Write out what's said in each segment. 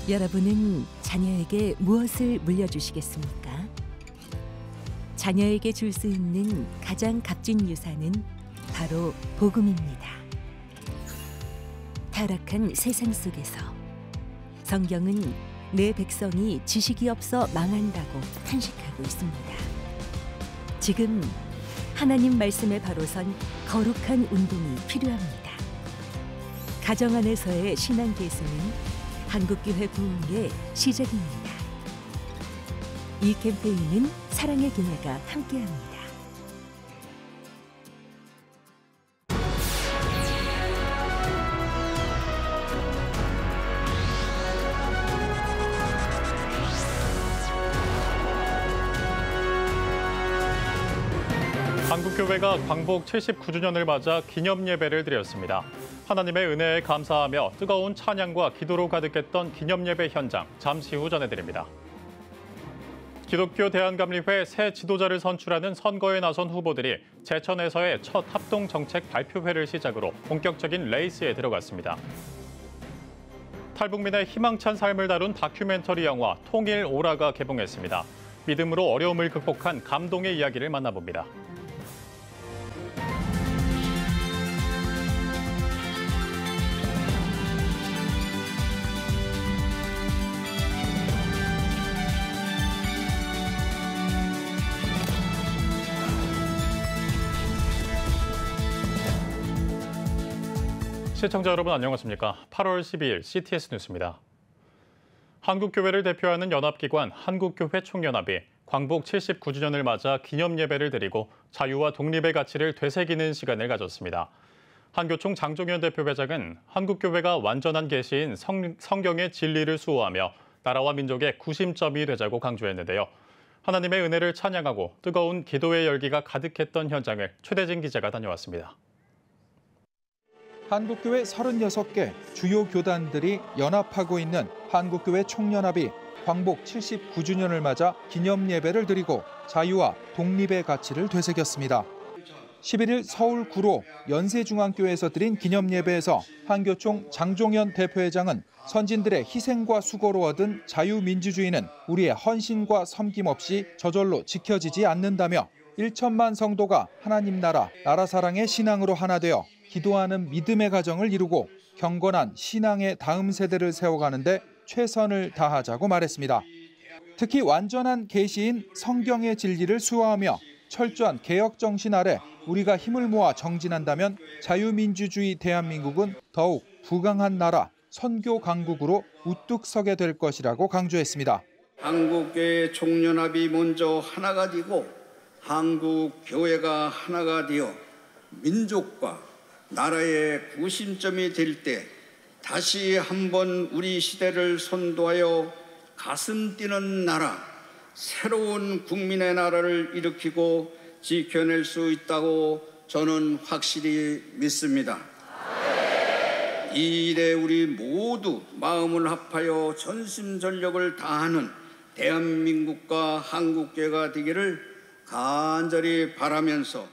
여러분은 자녀에게 무엇을 물려주시겠습니까? 자녀에게 줄 수 있는 가장 값진 유산은 바로 복음입니다. 타락한 세상 속에서 성경은 내 백성이 지식이 없어 망한다고 탄식하고 있습니다. 지금 하나님 말씀에 바로 선 거룩한 운동이 필요합니다. 가정 안에서의 신앙 계승은 한국교회 부흥의 시작입니다. 이 캠페인은 사랑의 교회가 함께합니다. 한국교회가 광복 79주년을 맞아 기념예배를 드렸습니다. 하나님의 은혜에 감사하며 뜨거운 찬양과 기도로 가득했던 기념예배 현장, 잠시 후 전해드립니다. 기독교 대한감리회 새 지도자를 선출하는 선거에 나선 후보들이 제천에서의 첫 합동정책 발표회를 시작으로 본격적인 레이스에 들어갔습니다. 탈북민의 희망찬 삶을 다룬 다큐멘터리 영화 통일오라가 개봉했습니다. 믿음으로 어려움을 극복한 감동의 이야기를 만나봅니다. 시청자 여러분 안녕하십니까? 8월 12일 CTS 뉴스입니다. 한국교회를 대표하는 연합기관 한국교회 총연합이 광복 79주년을 맞아 기념예배를 드리고 자유와 독립의 가치를 되새기는 시간을 가졌습니다. 한교총 장종현 대표회장은 한국교회가 완전한 계시인 성경의 진리를 수호하며 나라와 민족의 구심점이 되자고 강조했는데요. 하나님의 은혜를 찬양하고 뜨거운 기도의 열기가 가득했던 현장을 최대진 기자가 다녀왔습니다. 한국교회 36개 주요 교단들이 연합하고 있는 한국교회 총연합이 광복 79주년을 맞아 기념예배를 드리고 자유와 독립의 가치를 되새겼습니다. 11일 서울 구로 연세중앙교회에서 드린 기념예배에서 한교총 장종현 대표회장은 선진들의 희생과 수고로 얻은 자유민주주의는 우리의 헌신과 섬김 없이 저절로 지켜지지 않는다며 1천만 성도가 하나님 나라 사랑의 신앙으로 하나 되어 기도하는 믿음의 가정을 이루고 경건한 신앙의 다음 세대를 세워가는 데 최선을 다하자고 말했습니다. 특히 완전한 계시인 성경의 진리를 수호하며 철저한 개혁 정신 아래 우리가 힘을 모아 정진한다면 자유민주주의 대한민국은 더욱 부강한 나라, 선교 강국으로 우뚝 서게 될 것이라고 강조했습니다. 한국교회 총연합이 먼저 하나가 되고 한국교회가 하나가 되어 민족과 나라의 구심점이 될 때 다시 한번 우리 시대를 선도하여 가슴 뛰는 나라, 새로운 국민의 나라를 일으키고 지켜낼 수 있다고 저는 확실히 믿습니다. 이 일에 우리 모두 마음을 합하여 전심전력을 다하는 대한민국과 한국교회가 되기를 간절히 바라면서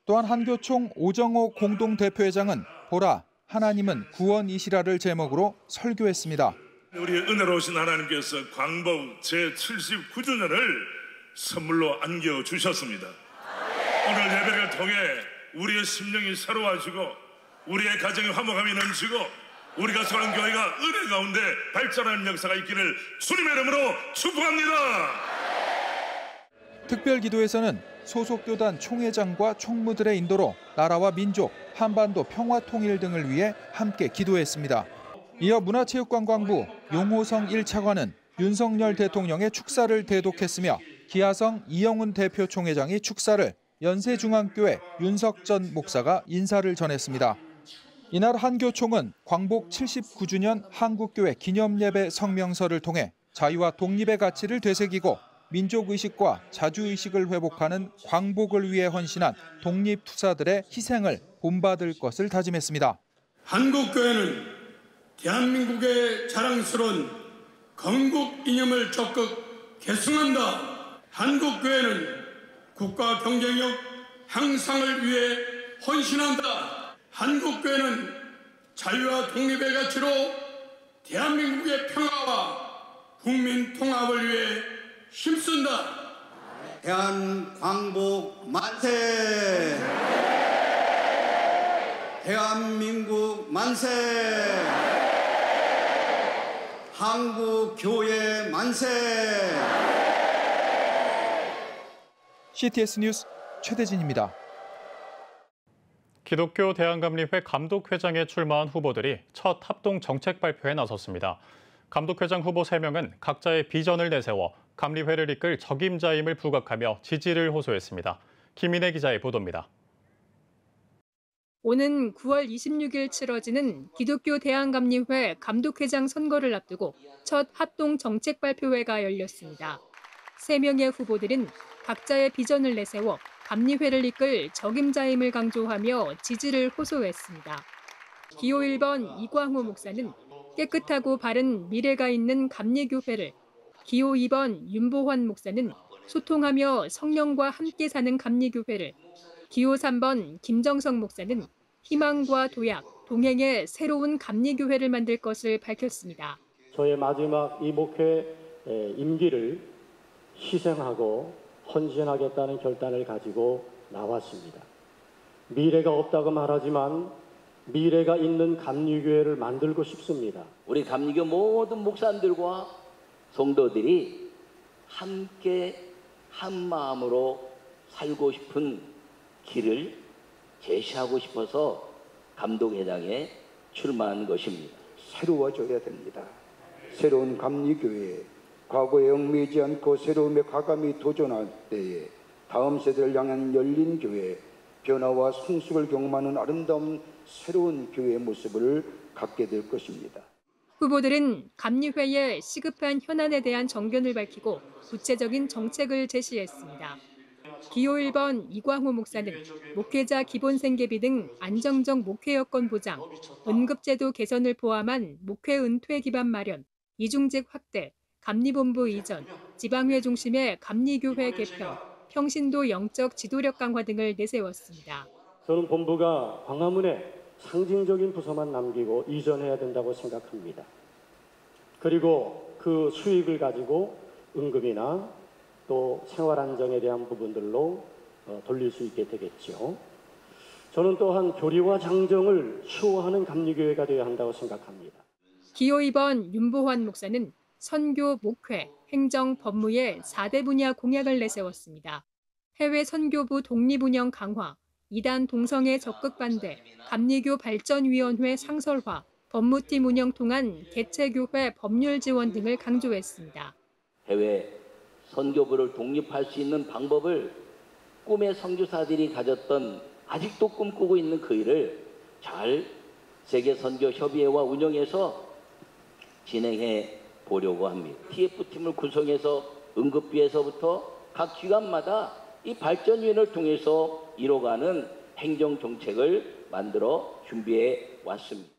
또한 한교총 오정호 공동대표회장은 보라, 하나님은 구원이시라를 제목으로 설교했습니다. 우리 은혜로우신 하나님께서 광복 제79주년을 선물로 안겨주셨습니다. 오늘 예배를 통해 우리의 심령이 새로워지고 우리의 가정이 화목함이 넘치고 우리가 속한 교회가 은혜 가운데 발전하는 역사가 있기를 주님의 이름으로 축복합니다. 특별기도에서는 소속 교단 총회장과 총무들의 인도로 나라와 민족, 한반도 평화 통일 등을 위해 함께 기도했습니다. 이어 문화체육관광부 용호성 1차관은 윤석열 대통령의 축사를 대독했으며 기하성 이영훈 대표 총회장이 축사를, 연세중앙교회 윤석전 목사가 인사를 전했습니다. 이날 한교총은 광복 79주년 한국교회 기념예배 성명서를 통해 자유와 독립의 가치를 되새기고 민족의식과 자주의식을 회복하는 광복을 위해 헌신한 독립투사들의 희생을 본받을 것을 다짐했습니다. 한국교회는 대한민국의 자랑스러운 건국 이념을 적극 계승한다. 한국교회는 국가 경쟁력 향상을 위해 헌신한다. 한국교회는 자유와 독립의 가치로 대한민국의 평화와 국민 통합을 위해 힘쓴다. 대한광복 만세! 대한민국 만세! 한국교회 만세! CTS 뉴스 최대진입니다. 기독교 대한감리회 감독회장에 출마한 후보들이 첫 합동 정책 발표에 나섰습니다. 감독회장 후보 3명은 각자의 비전을 내세워 감리회를 이끌 적임자임을 부각하며 지지를 호소했습니다. 김인혜 기자의 보도입니다. 오는 9월 26일 치러지는 기독교 대한감리회 감독회장 선거를 앞두고 첫 합동 정책 발표회가 열렸습니다. 3명의 후보들은 각자의 비전을 내세워 감리회를 이끌 적임자임을 강조하며 지지를 호소했습니다. 기호 1번 이광호 목사는 깨끗하고 바른 미래가 있는 감리교회를, 기호 2번 윤보환 목사는 소통하며 성령과 함께 사는 감리교회를, 기호 3번 김정성 목사는 희망과 도약, 동행의 새로운 감리교회를 만들 것을 밝혔습니다. 저의 마지막 이 목회 임기를 희생하고 헌신하겠다는 결단을 가지고 나왔습니다. 미래가 없다고 말하지만 미래가 있는 감리교회를 만들고 싶습니다. 우리 감리교 모든 목사님들과 성도들이 함께 한 마음으로 살고 싶은 길을 제시하고 싶어서 감독회장에 출마한 것입니다. 새로워져야 됩니다. 새로운 감리교회, 과거에 얽매이지 않고 새로움에 과감히 도전할 때에 다음 세대를 향한 열린 교회, 변화와 성숙을 경험하는 아름다운 새로운 교회의 모습을 갖게 될 것입니다. 후보들은 감리회의 시급한 현안에 대한 정견을 밝히고 구체적인 정책을 제시했습니다. 기호 1번 이광호 목사는 목회자 기본생계비 등 안정적 목회 여건 보장, 은급제도 개선을 포함한 목회 은퇴 기반 마련, 이중직 확대, 감리본부 이전, 지방회 중심의 감리교회 개편, 평신도 영적 지도력 강화 등을 내세웠습니다. 저는 본부가 광화문에 상징적인 부서만 남기고 이전해야 된다고 생각합니다. 그리고 그 수익을 가지고 응급이나 또 생활안정에 대한 부분들로 돌릴 수 있게 되겠죠. 저는 또한 교리와 장정을 수호하는 감리교회가 되어야 한다고 생각합니다. 기호 2번 윤보환 목사는 선교, 목회, 행정, 법무의 4대 분야 공약을 내세웠습니다. 해외 선교부 독립운영 강화, 이단 동성애 적극 반대, 감리교 발전위원회 상설화, 법무팀 운영 통한 개체교회 법률 지원 등을 강조했습니다. 해외 선교부를 독립할 수 있는 방법을 꿈의 선교사들이 가졌던, 아직도 꿈꾸고 있는 그 일을 잘 세계선교협의회와 운영해서 진행해 보려고 합니다. TF팀을 구성해서 응급비에서부터 각 기관마다 이 발전위원회를 통해서 이뤄가는 행정정책을 만들어 준비해 왔습니다.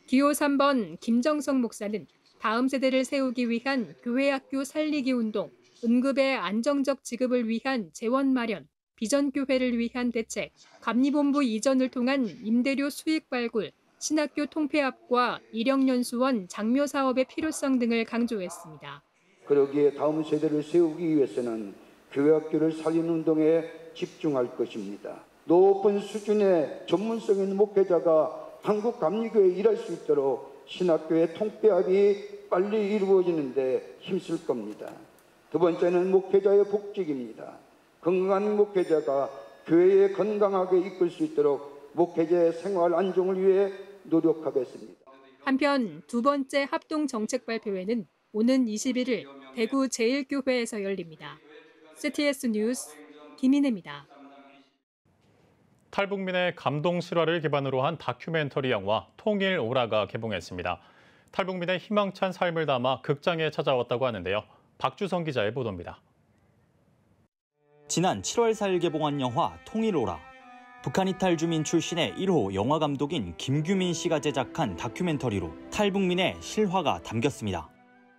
기호 3번 김정성 목사는 다음 세대를 세우기 위한 교회학교 살리기 운동, 응급의 안정적 지급을 위한 재원 마련, 비전교회를 위한 대책, 감리본부 이전을 통한 임대료 수익 발굴, 신학교 통폐합과 이력연수원 장묘 사업의 필요성 등을 강조했습니다. 그러기에 다음 세대를 세우기 위해서는 교회학교를 살리는 운동에 집중할 것입니다. 높은 수준의 전문성 있는 목회자가 한국 감리교회에 일할 수 있도록 신학교의 통폐합이 빨리 이루어지는데 힘쓸 겁니다. 두 번째는 목회자의 복직입니다. 건강한 목회자가 교회에 건강하게 이끌 수 있도록 목회자의 생활 안정을 위해 노력하겠습니다. 한편 두 번째 합동 정책 발표회는 오는 21일 대구 제1교회에서 열립니다. CTS 뉴스 김인혜입니다. 탈북민의 감동 실화를 기반으로 한 다큐멘터리 영화 통일오라가 개봉했습니다. 탈북민의 희망찬 삶을 담아 극장에 찾아왔다고 하는데요. 박주성 기자의 보도입니다. 지난 7월 4일 개봉한 영화 통일오라. 북한 이탈 주민 출신의 1호 영화 감독인 김규민 씨가 제작한 다큐멘터리로 탈북민의 실화가 담겼습니다.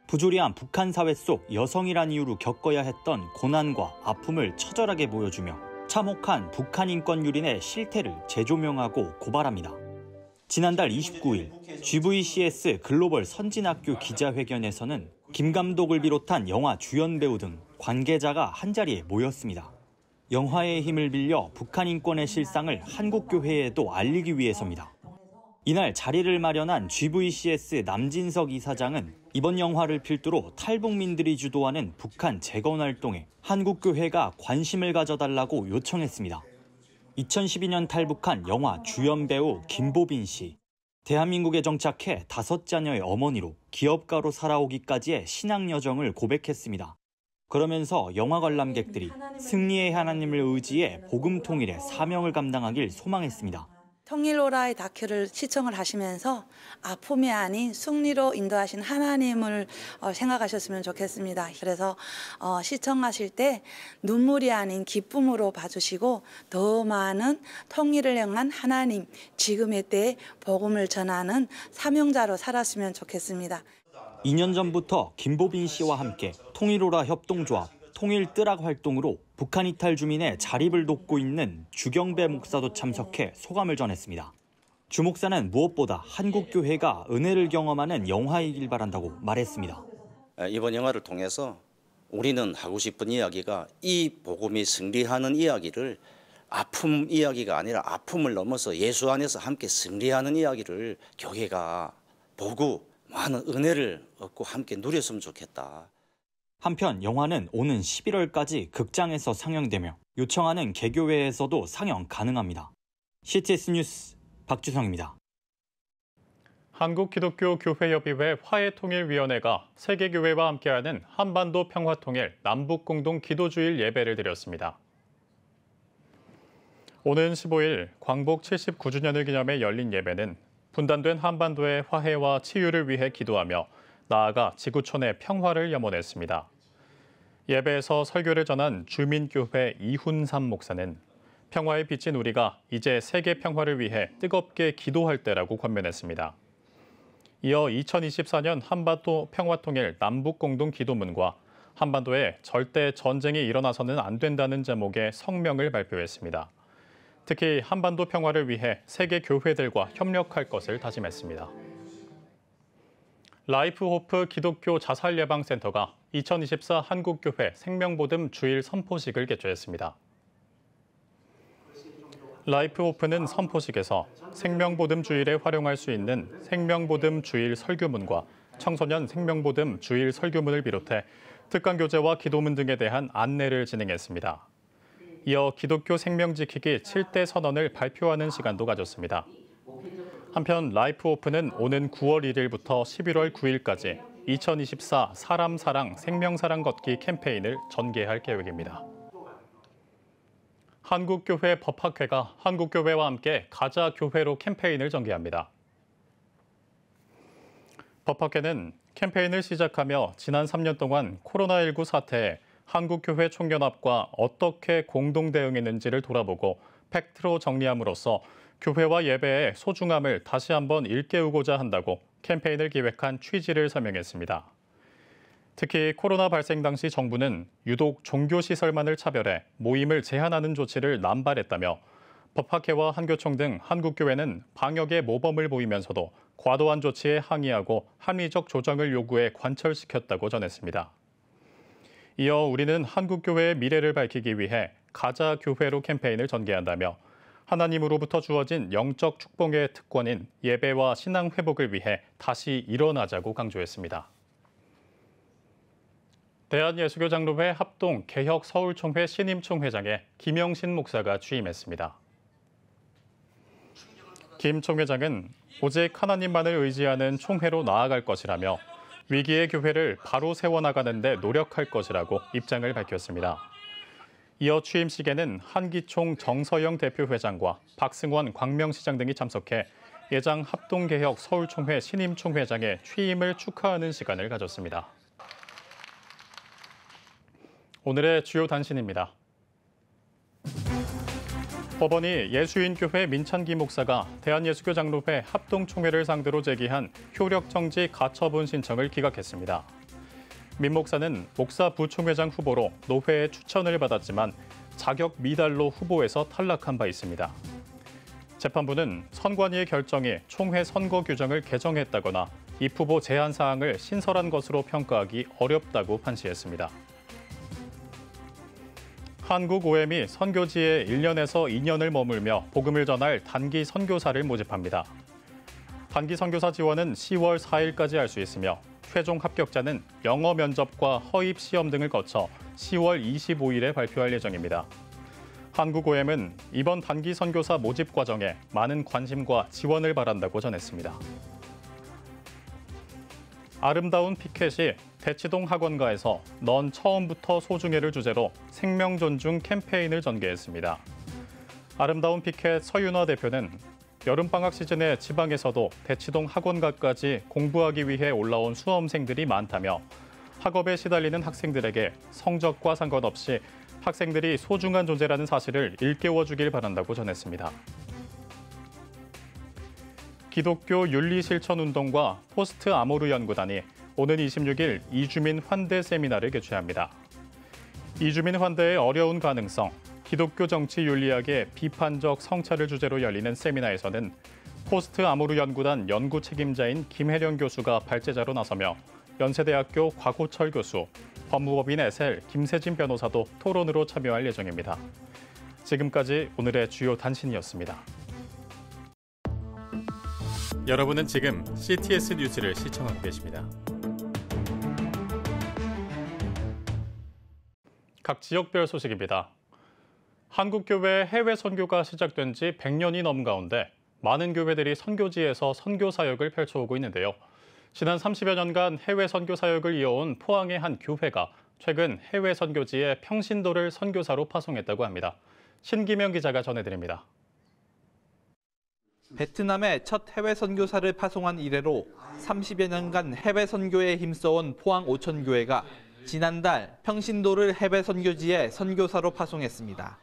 부조리한 북한 사회 속 여성이란 이유로 겪어야 했던 고난과 아픔을 처절하게 보여주며 참혹한 북한 인권 유린의 실태를 재조명하고 고발합니다. 지난달 29일 GVCS 글로벌 선진학교 기자회견에서는 김 감독을 비롯한 영화 주연 배우 등 관계자가 한자리에 모였습니다. 영화의 힘을 빌려 북한 인권의 실상을 한국 교회에도 알리기 위해서입니다. 이날 자리를 마련한 GVCS 남진석 이사장은 이번 영화를 필두로 탈북민들이 주도하는 북한 재건 활동에 한국 교회가 관심을 가져달라고 요청했습니다. 2012년 탈북한 영화 주연 배우 김보빈 씨. 대한민국에 정착해 5자녀의 어머니로 기업가로 살아오기까지의 신앙 여정을 고백했습니다. 그러면서 영화 관람객들이 승리의 하나님을 의지해 복음 통일의 사명을 감당하길 소망했습니다. 통일오라의 다큐를 시청을 하시면서 아픔이 아닌 승리로 인도하신 하나님을 생각하셨으면 좋겠습니다. 그래서 시청하실 때 눈물이 아닌 기쁨으로 봐주시고 더 많은 통일을 향한 하나님, 지금의 때에 복음을 전하는 사명자로 살았으면 좋겠습니다. 2년 전부터 김보빈 씨와 함께 통일오라 협동조합, 통일뜨락 활동으로 북한 이탈 주민의 자립을 돕고 있는 주경배 목사도 참석해 소감을 전했습니다. 주 목사는 무엇보다 한국교회가 은혜를 경험하는 영화이길 바란다고 말했습니다. 이번 영화를 통해서 우리는 하고 싶은 이야기가 이 복음이 승리하는 이야기를 아픔 이야기가 아니라 아픔을 넘어서 예수 안에서 함께 승리하는 이야기를 교회가 보고 많은 은혜를 얻고 함께 누렸으면 좋겠다. 한편 영화는 오는 11월까지 극장에서 상영되며 요청하는 개교회에서도 상영 가능합니다. CTS 뉴스 박주성입니다. 한국기독교교회협의회 화해통일위원회가 세계교회와 함께하는 한반도 평화통일 남북공동 기도주일 예배를 드렸습니다. 오는 15일 광복 79주년을 기념해 열린 예배는 분단된 한반도의 화해와 치유를 위해 기도하며 나아가 지구촌의 평화를 염원했습니다. 예배에서 설교를 전한 주민교회 이훈삼 목사는 평화에 비친 우리가 이제 세계 평화를 위해 뜨겁게 기도할 때라고 권면했습니다. 이어 2024년 한반도 평화통일 남북공동 기도문과 한반도에 절대 전쟁이 일어나서는 안 된다는 제목의 성명을 발표했습니다. 특히 한반도 평화를 위해 세계 교회들과 협력할 것을 다짐했습니다. 라이프호프 기독교 자살예방센터가 2024 한국교회 생명보듬 주일 선포식을 개최했습니다. 라이프호프는 선포식에서 생명보듬 주일에 활용할 수 있는 생명보듬 주일 설교문과 청소년 생명보듬 주일 설교문을 비롯해 특강교재와 기도문 등에 대한 안내를 진행했습니다. 이어 기독교 생명지키기 7대 선언을 발표하는 시간도 가졌습니다. 한편 라이프오프는 오는 9월 1일부터 11월 9일까지 2024 사람 사랑 생명 사랑 걷기 캠페인을 전개할 계획입니다. 한국교회 법학회가 한국교회와 함께 가자 교회로 캠페인을 전개합니다. 법학회는 캠페인을 시작하며 지난 3년 동안 코로나19 사태에 한국교회 총연합과 어떻게 공동 대응했는지를 돌아보고 팩트로 정리함으로써 교회와 예배의 소중함을 다시 한번 일깨우고자 한다고 캠페인을 기획한 취지를 설명했습니다. 특히 코로나 발생 당시 정부는 유독 종교시설만을 차별해 모임을 제한하는 조치를 남발했다며 법학회와 한교총 등 한국교회는 방역에 모범을 보이면서도 과도한 조치에 항의하고 합리적 조정을 요구해 관철시켰다고 전했습니다. 이어 우리는 한국교회의 미래를 밝히기 위해 가자 교회로 캠페인을 전개한다며 하나님으로부터 주어진 영적 축복의 특권인 예배와 신앙 회복을 위해 다시 일어나자고 강조했습니다. 대한예수교장로회 합동 개혁 서울총회 신임총회장에 김영신 목사가 취임했습니다. 김 총회장은 오직 하나님만을 의지하는 총회로 나아갈 것이라며 위기의 교회를 바로 세워나가는 데 노력할 것이라고 입장을 밝혔습니다. 이어 취임식에는 한기총 정서영 대표회장과 박승원 광명시장 등이 참석해 예장 합동개혁 서울총회 신임총회장의 취임을 축하하는 시간을 가졌습니다. 오늘의 주요 단신입니다. 법원이 예수인교회 민찬기 목사가 대한예수교장로회 합동총회를 상대로 제기한 효력정지 가처분 신청을 기각했습니다. 민 목사는 목사 부총회장 후보로 노회의 추천을 받았지만 자격 미달로 후보에서 탈락한 바 있습니다. 재판부는 선관위의 결정이 총회 선거 규정을 개정했다거나 입 후보 제한 사항을 신설한 것으로 평가하기 어렵다고 판시했습니다. 한국 OM이 선교지에 1년에서 2년을 머물며 복음을 전할 단기 선교사를 모집합니다. 단기 선교사 지원은 10월 4일까지 할 수 있으며 최종 합격자는 영어 면접과 허입 시험 등을 거쳐 10월 25일에 발표할 예정입니다. 한국 OM은 이번 단기 선교사 모집 과정에 많은 관심과 지원을 바란다고 전했습니다. 아름다운 피켓이 대치동 학원가에서 넌 처음부터 소중해를 주제로 생명 존중 캠페인을 전개했습니다. 아름다운 피켓 서윤화 대표는 여름방학 시즌에 지방에서도 대치동 학원가까지 공부하기 위해 올라온 수험생들이 많다며 학업에 시달리는 학생들에게 성적과 상관없이 학생들이 소중한 존재라는 사실을 일깨워주길 바란다고 전했습니다. 기독교 윤리실천운동과 포스트 아모르 연구단이 오는 26일 이주민 환대 세미나를 개최합니다. 이주민 환대의 어려운 가능성, 기독교 정치 윤리학의 비판적 성찰을 주제로 열리는 세미나에서는 포스트 아모르 연구단 연구 책임자인 김혜령 교수가 발제자로 나서며 연세대학교 곽호철 교수, 법무법인 에셀 김세진 변호사도 토론으로 참여할 예정입니다. 지금까지 오늘의 주요 단신이었습니다. 여러분은 지금 CTS 뉴스를 시청하고 계십니다. 각 지역별 소식입니다. 한국교회 해외 선교가 시작된 지 100년이 넘은 가운데 많은 교회들이 선교지에서 선교 사역을 펼쳐오고 있는데요. 지난 30여 년간 해외 선교 사역을 이어온 포항의 한 교회가 최근 해외 선교지에 평신도를 선교사로 파송했다고 합니다. 신기명 기자가 전해드립니다. 베트남에 첫 해외 선교사를 파송한 이래로 30여 년간 해외 선교에 힘써온 포항 오천교회가 지난달 평신도를 해외 선교지에 선교사로 파송했습니다.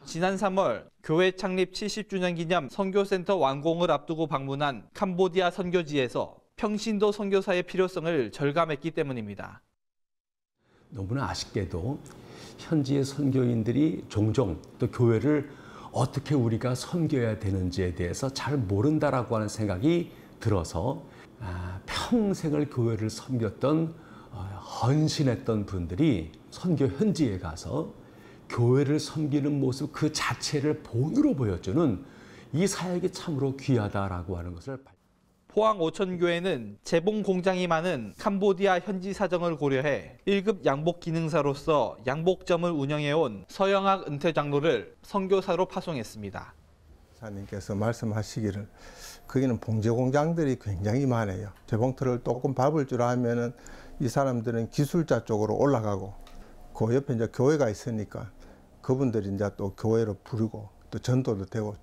지난 3월 교회 창립 70주년 기념 선교센터 완공을 앞두고 방문한 캄보디아 선교지에서 평신도 선교사의 필요성을 절감했기 때문입니다. 너무나 아쉽게도 현지의 선교인들이 종종 또 교회를 어떻게 우리가 섬겨야 되는지에 대해서 잘 모른다라고 하는 생각이 들어서 평생을 교회를 섬겼던 헌신했던 분들이 선교 현지에 가서 교회를 섬기는 모습 그 자체를 본으로 보여주는 이 사역이 참으로 귀하다라고 하는 것을 포항 오천교회는 재봉 공장이 많은 캄보디아 현지 사정을 고려해 1급 양복 기능사로서 양복점을 운영해온 서영학 은퇴 장로를 선교사로 파송했습니다. 사님께서 말씀하시기를 거기는 봉제 공장들이 굉장히 많아요. 재봉틀을 조금 밟을 줄 알면은 이 사람들은 기술자 쪽으로 올라가고 그 옆에 이제 교회가 있으니까 그분들이 이제 또 교회로 부르고 또 전도도 되고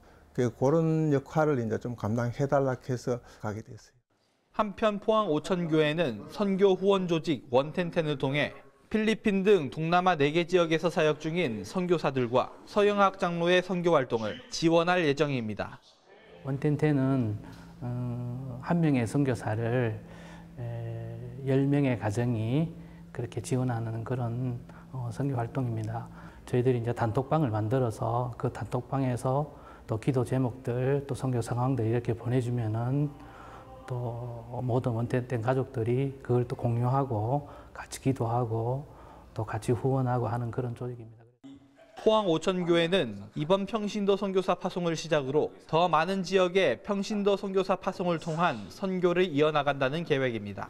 그런 역할을 이제 좀 감당해달라 해서 가게 됐어요. 한편 포항 오천교회는 선교 후원 조직 원텐텐을 통해 필리핀 등 동남아 4개 지역에서 사역 중인 선교사들과 서영학 장로의 선교 활동을 지원할 예정입니다. 원텐텐은 한 명의 선교사를 10명의 가정이 그렇게 지원하는 그런 선교 활동입니다. 저희들이 이제 단톡방을 만들어서 그 단톡방에서 또 기도 제목들, 또 선교 상황들 이렇게 보내주면은 또 모든 원텐텐 가족들이 그걸 또 공유하고 같이 기도하고 또 같이 후원하고 하는 그런 조직입니다. 포항 오천교회는 이번 평신도 선교사 파송을 시작으로 더 많은 지역에 평신도 선교사 파송을 통한 선교를 이어나간다는 계획입니다.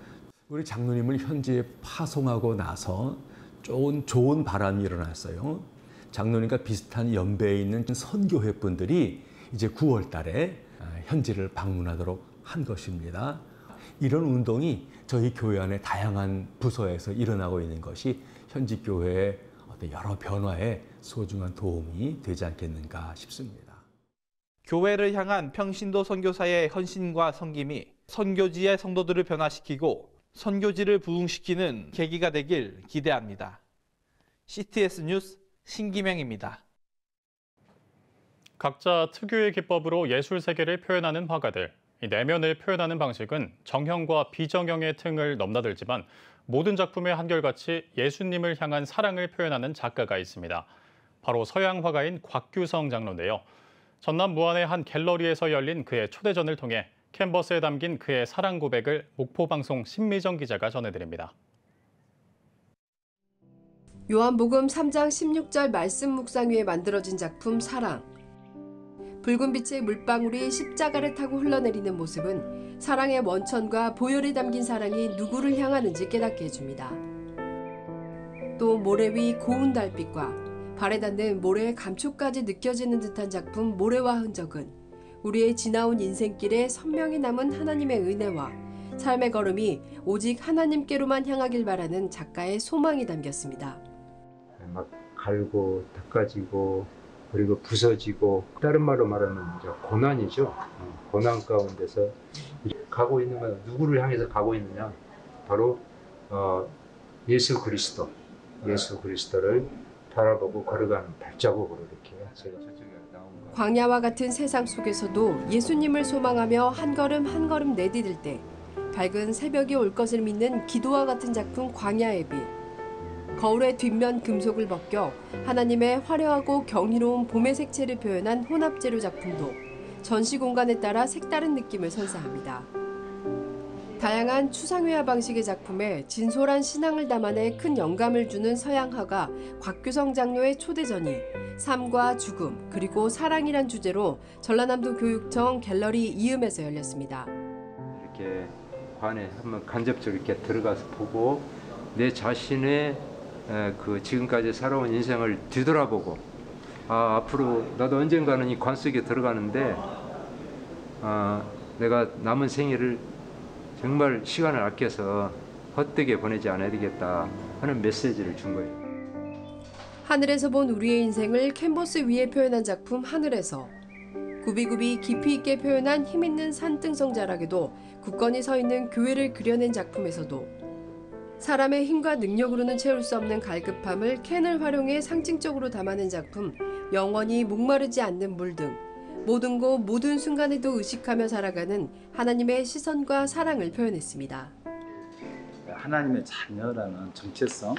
우리 장로님을 현지에 파송하고 나서 좋은 바람이 일어났어요. 장로님과 비슷한 연배에 있는 선교회 분들이 이제 9월 달에 현지를 방문하도록 한 것입니다. 이런 운동이 저희 교회 안에 다양한 부서에서 일어나고 있는 것이 현지 교회의 어떤 여러 변화에 소중한 도움이 되지 않겠는가 싶습니다. 교회를 향한 평신도 선교사의 헌신과 섬김이 선교지의 성도들을 변화시키고 선교지를 부흥시키는 계기가 되길 기대합니다. CTS 뉴스 신기명입니다. 각자 특유의 기법으로 예술 세계를 표현하는 화가들. 이 내면을 표현하는 방식은 정형과 비정형의 틈을 넘나들지만 모든 작품에 한결같이 예수님을 향한 사랑을 표현하는 작가가 있습니다. 바로 서양 화가인 곽규성 장로인데요. 전남 무안의 한 갤러리에서 열린 그의 초대전을 통해 캔버스에 담긴 그의 사랑 고백을 목포방송 신미정 기자가 전해드립니다. 요한복음 3장 16절 말씀 묵상 위에 만들어진 작품 사랑. 붉은 빛의 물방울이 십자가를 타고 흘러내리는 모습은 사랑의 원천과 보혈이 담긴 사랑이 누구를 향하는지 깨닫게 해줍니다. 또 모래 위 고운 달빛과 발에 닿는 모래의 감촉까지 느껴지는 듯한 작품 모래와 흔적은 우리의 지나온 인생길에 선명히 남은 하나님의 은혜와 삶의 걸음이 오직 하나님께로만 향하길 바라는 작가의 소망이 담겼습니다. 막 갈고 닦아지고 그리고 부서지고 다른 말로 말하면 이제 고난이죠. 고난 가운데서 가고 있는 건 누구를 향해서 가고 있느냐? 바로 예수 그리스도를 바라보고 걸어가는 발자국으로 이렇게 저쪽에 나온 거. 광야와 같은 세상 속에서도 예수님을 소망하며 한 걸음 한 걸음 내디딜 때 밝은 새벽이 올 것을 믿는 기도와 같은 작품 광야의 빛. 거울의 뒷면 금속을 벗겨 하나님의 화려하고 경이로운 봄의 색채를 표현한 혼합재료 작품도 전시 공간에 따라 색다른 느낌을 선사합니다. 다양한 추상회화 방식의 작품에 진솔한 신앙을 담아내 큰 영감을 주는 서양화가 곽규성 장로의 초대전이 삶과 죽음 그리고 사랑이란 주제로 전라남도 교육청 갤러리 이음에서 열렸습니다. 이렇게 관에 한번 간접적으로 이렇게 들어가서 보고 내 자신의 그 지금까지 살아온 인생을 뒤돌아보고 앞으로 나도 언젠가는 이 관 속에 들어가는데 내가 남은 생애를 정말 시간을 아껴서 헛되게 보내지 않아야 되겠다 하는 메시지를 준 거예요. 하늘에서 본 우리의 인생을 캔버스 위에 표현한 작품 하늘에서 굽이굽이 깊이 있게 표현한 힘있는 산등성 자락에도 굳건히 서 있는 교회를 그려낸 작품에서도 사람의 힘과 능력으로는 채울 수 없는 갈급함을 캔을 활용해 상징적으로 담아낸 작품 영원히 목마르지 않는 물 등 모든 곳 모든 순간에도 의식하며 살아가는 하나님의 시선과 사랑을 표현했습니다. 하나님의 자녀라는 정체성,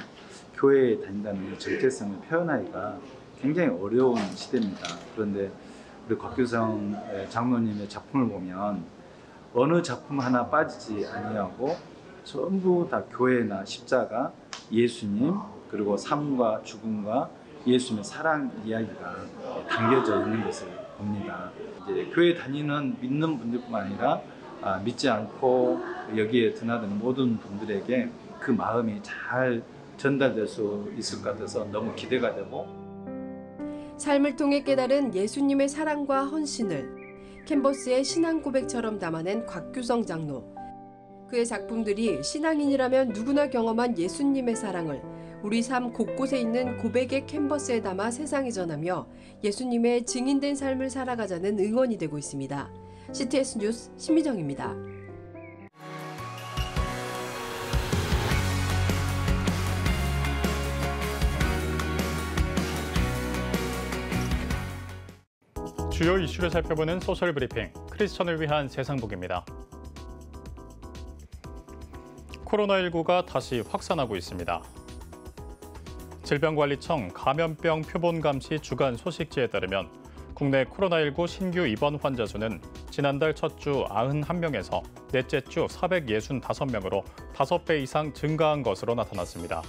교회에 다닌다는 정체성을 표현하기가 굉장히 어려운 시대입니다. 그런데 우리 곽규성 장로님의 작품을 보면 어느 작품 하나 빠지지 아니하고 전부 다 교회나 십자가, 예수님, 그리고 삶과 죽음과 예수님의 사랑 이야기가 담겨져 있는 것을 봅니다. 이제 교회 다니는 믿는 분들뿐만 아니라 믿지 않고 여기에 드나드는 모든 분들에게 그 마음이 잘 전달될 수 있을 것 같아서 너무 기대가 되고 삶을 통해 깨달은 예수님의 사랑과 헌신을 캔버스의 신앙 고백처럼 담아낸 곽규성 장로. 그의 작품들이 신앙인이라면 누구나 경험한 예수님의 사랑을 우리 삶 곳곳에 있는 고백의 캔버스에 담아 세상에 전하며 예수님의 증인된 삶을 살아가자는 응원이 되고 있습니다. CTS 뉴스 신미정입니다. 주요 이슈를 살펴보는 소셜 브리핑, 크리스천을 위한 세상복입니다. 코로나19가 다시 확산하고 있습니다. 질병관리청 감염병 표본 감시 주간 소식지에 따르면 국내 코로나19 신규 입원 환자 수는 지난달 첫 주 91명에서 넷째 주 465명으로 5배 이상 증가한 것으로 나타났습니다.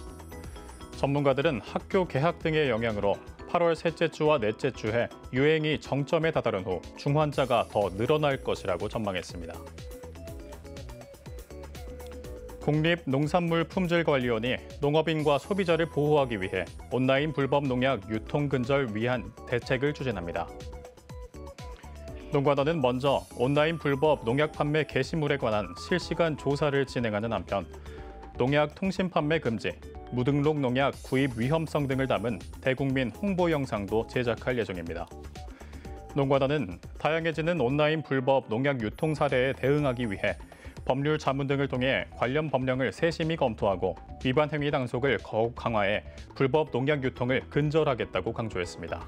전문가들은 학교 개학 등의 영향으로 8월 셋째 주와 넷째 주에 유행이 정점에 다다른 후 중환자가 더 늘어날 것이라고 전망했습니다. 국립농산물품질관리원이 농업인과 소비자를 보호하기 위해 온라인 불법 농약 유통 근절 위한 대책을 추진합니다. 농관원은 먼저 온라인 불법 농약 판매 게시물에 관한 실시간 조사를 진행하는 한편 농약 통신 판매 금지, 무등록 농약 구입 위험성 등을 담은 대국민 홍보 영상도 제작할 예정입니다. 농관원은 다양해지는 온라인 불법 농약 유통 사례에 대응하기 위해 법률 자문 등을 통해 관련 법령을 세심히 검토하고 위반 행위 단속을 더욱 강화해 불법 농약 유통을 근절하겠다고 강조했습니다.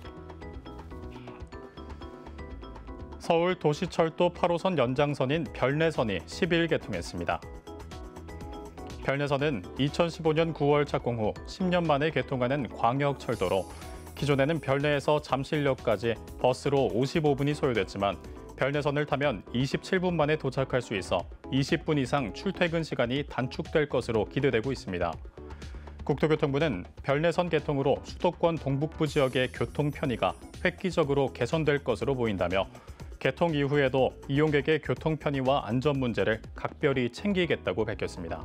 서울 도시철도 8호선 연장선인 별내선이 10일 개통했습니다. 별내선은 2015년 9월 착공 후 10년 만에 개통하는 광역철도로 기존에는 별내에서 잠실역까지 버스로 55분이 소요됐지만 별내선을 타면 27분 만에 도착할 수 있어 20분 이상 출퇴근 시간이 단축될 것으로 기대되고 있습니다. 국토교통부는 별내선 개통으로 수도권 동북부 지역의 교통 편의가 획기적으로 개선될 것으로 보인다며 개통 이후에도 이용객의 교통 편의와 안전 문제를 각별히 챙기겠다고 밝혔습니다.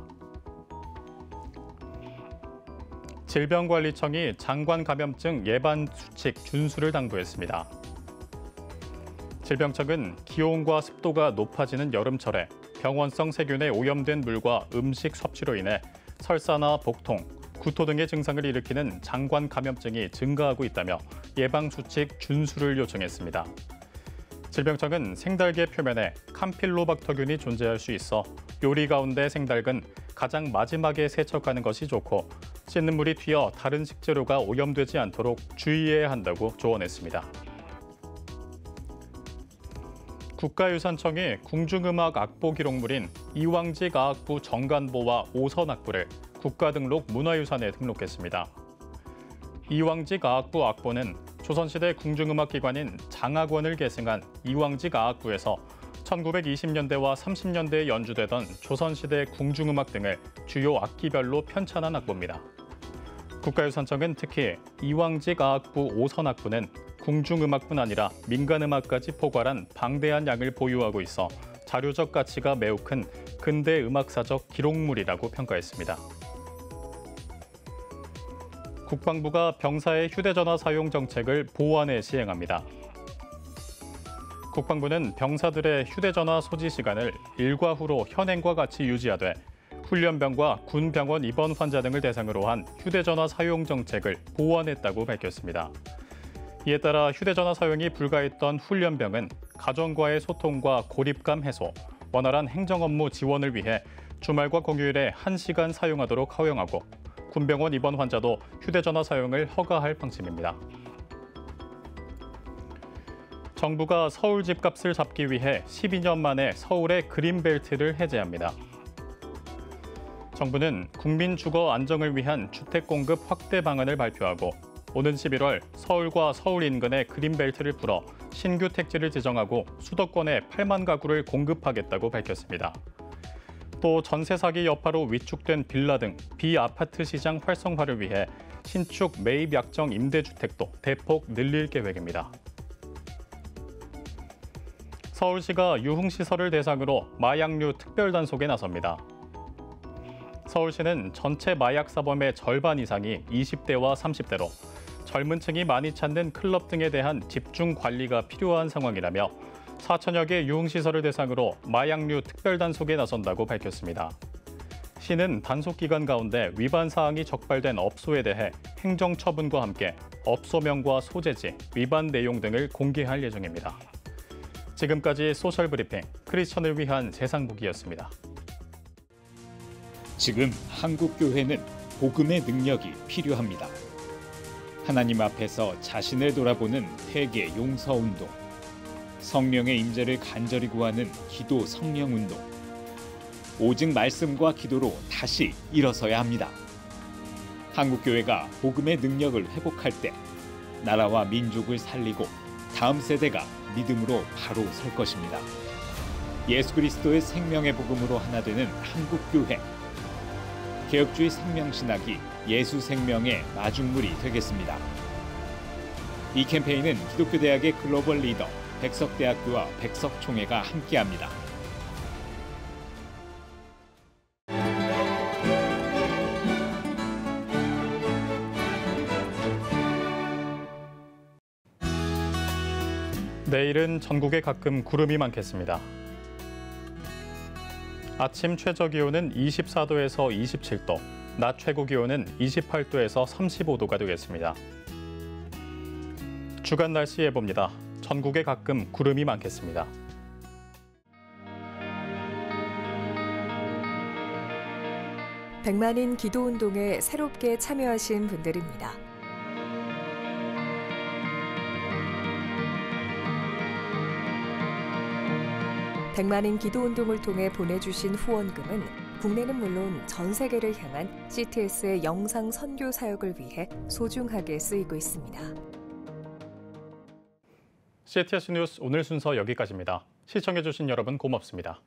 질병관리청이 장관 감염증 예방 수칙 준수를 당부했습니다. 질병청은 기온과 습도가 높아지는 여름철에 병원성 세균에 오염된 물과 음식 섭취로 인해 설사나 복통, 구토 등의 증상을 일으키는 장관 감염증이 증가하고 있다며 예방 수칙 준수를 요청했습니다. 질병청은 생달계 표면에 캄필로박터균이 존재할 수 있어 요리 가운데 생달근 가장 마지막에 세척하는 것이 좋고 씻는 물이 튀어 다른 식재료가 오염되지 않도록 주의해야 한다고 조언했습니다. 국가유산청이 궁중음악 악보 기록물인 이왕직 아악부 정간보와 오선 악보를 국가등록 문화유산에 등록했습니다. 이왕직 아악부 악보는 조선시대 궁중음악기관인 장악원을 계승한 이왕직 아악부에서 1920년대와 30년대에 연주되던 조선시대 궁중음악 등을 주요 악기별로 편찬한 악보입니다. 국가유산청은 특히 이왕직 아악부 오선 악보는 궁중음악뿐 아니라 민간음악까지 포괄한 방대한 양을 보유하고 있어 자료적 가치가 매우 큰 근대 음악사적 기록물이라고 평가했습니다. 국방부가 병사의 휴대전화 사용 정책을 보완해 시행합니다. 국방부는 병사들의 휴대전화 소지 시간을 일과 후로 현행과 같이 유지하되 훈련병과 군병원 입원 환자 등을 대상으로 한 휴대전화 사용 정책을 보완했다고 밝혔습니다. 이에 따라 휴대전화 사용이 불가했던 훈련병은 가정과의 소통과 고립감 해소, 원활한 행정업무 지원을 위해 주말과 공휴일에 1시간 사용하도록 허용하고 군병원 입원 환자도 휴대전화 사용을 허가할 방침입니다. 정부가 서울 집값을 잡기 위해 12년 만에 서울의 그린벨트를 해제합니다. 정부는 국민 주거 안정을 위한 주택 공급 확대 방안을 발표하고 오는 11월 서울과 서울 인근의 그린벨트를 풀어 신규 택지를 지정하고 수도권에 8만 가구를 공급하겠다고 밝혔습니다. 또 전세 사기 여파로 위축된 빌라 등 비아파트 시장 활성화를 위해 신축 매입 약정 임대주택도 대폭 늘릴 계획입니다. 서울시가 유흥시설을 대상으로 마약류 특별 단속에 나섭니다. 서울시는 전체 마약 사범의 절반 이상이 20대와 30대로 젊은 층이 많이 찾는 클럽 등에 대한 집중 관리가 필요한 상황이라며 4천여 개 유흥시설을 대상으로 마약류 특별 단속에 나선다고 밝혔습니다. 시는 단속 기간 가운데 위반 사항이 적발된 업소에 대해 행정처분과 함께 업소명과 소재지, 위반 내용 등을 공개할 예정입니다. 지금까지 소셜브리핑 크리스천을 위한 세상보기였습니다. 지금 한국교회는 복음의 능력이 필요합니다. 하나님 앞에서 자신을 돌아보는 회개 용서운동, 성령의 임재를 간절히 구하는 기도 성령운동, 오직 말씀과 기도로 다시 일어서야 합니다. 한국교회가 복음의 능력을 회복할 때 나라와 민족을 살리고 다음 세대가 믿음으로 바로 설 것입니다. 예수 그리스도의 생명의 복음으로 하나 되는 한국교회. 개혁주의 생명신학이 예수 생명의 마중물이 되겠습니다. 이 캠페인은 기독교대학의 글로벌 리더 백석대학교와 백석총회가 함께합니다. 내일은 전국에 가끔 구름이 많겠습니다. 아침 최저 기온은 24도에서 27도, 낮 최고 기온은 28도에서 35도가 되겠습니다. 주간 날씨 예보입니다. 전국에 가끔 구름이 많겠습니다. 백만인 기도운동에 새롭게 참여하신 분들입니다. 백만인 기도운동을 통해 보내주신 후원금은 국내는 물론 전 세계를 향한 CTS의 영상 선교 사역을 위해 소중하게 쓰이고 있습니다. CTS 뉴스 오늘 순서 여기까지입니다. 시청해주신 여러분 고맙습니다.